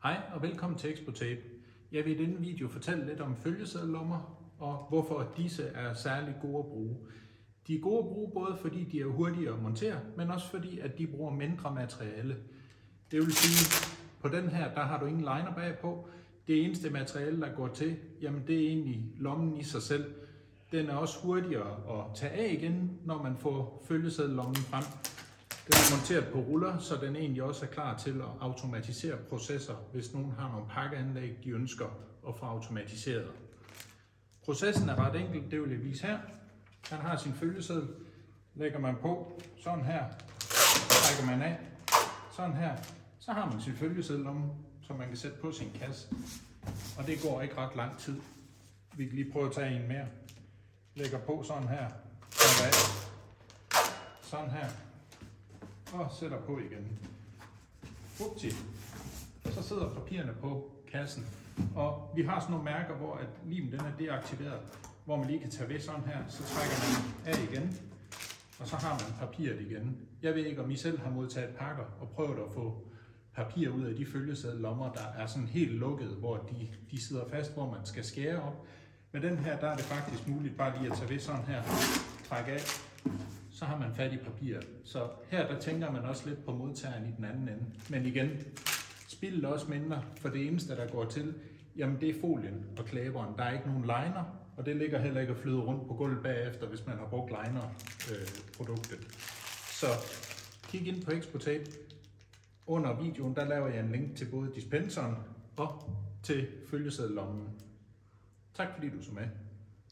Hej og velkommen til Expotape. Jeg vil i denne video fortælle lidt om følgeseddellommer og hvorfor disse er særlig gode at bruge. De er gode at bruge både fordi de er hurtige at montere, men også fordi at de bruger mindre materiale. Det vil sige, på den her der har du ingen liner bagpå. Det eneste materiale der går til, jamen det er egentlig lommen i sig selv. Den er også hurtigere at tage af igen, når man får følgeseddelommen frem. Den er monteret på ruller, så den egentlig også er klar til at automatisere processer, hvis nogen har nogle pakkeanlæg, de ønsker at få automatiseret. Processen er ret enkel, det vil jeg vise her. Man har sin følgeseddel, lægger man på, sådan her, trækker man af, sådan her. Så har man sin følgeseddellomme, som man kan sætte på sin kasse. Og det går ikke ret lang tid. Vi kan lige prøve at tage en mere. Lægger på sådan her, sådan her. Og sætter på igen. Upti. Så sidder papirerne på kassen. Og vi har sådan nogle mærker, hvor at limen den er deaktiveret, hvor man lige kan tage ved sådan her, så trækker man af igen, og så har man papiret igen. Jeg ved ikke, om I selv har modtaget pakker og prøvet at få papir ud af de følgeseddelommer, der er sådan helt lukket, hvor de sidder fast, hvor man skal skære op. Med den her, der er det faktisk muligt bare lige at tage ved sådan her, trække af, så har man fat i papiret. Så her der tænker man også lidt på modtageren i den anden ende. Men igen, spildet også mindre, for det eneste der går til, jamen det er folien og klæberen. Der er ikke nogen liner, og det ligger heller ikke at flyde rundt på gulvet bagefter, hvis man har brugt liner-produktet. Så kig ind på Expotape. Under videoen, der laver jeg en link til både dispenseren og til følgeseddelommen. Tak fordi du så med.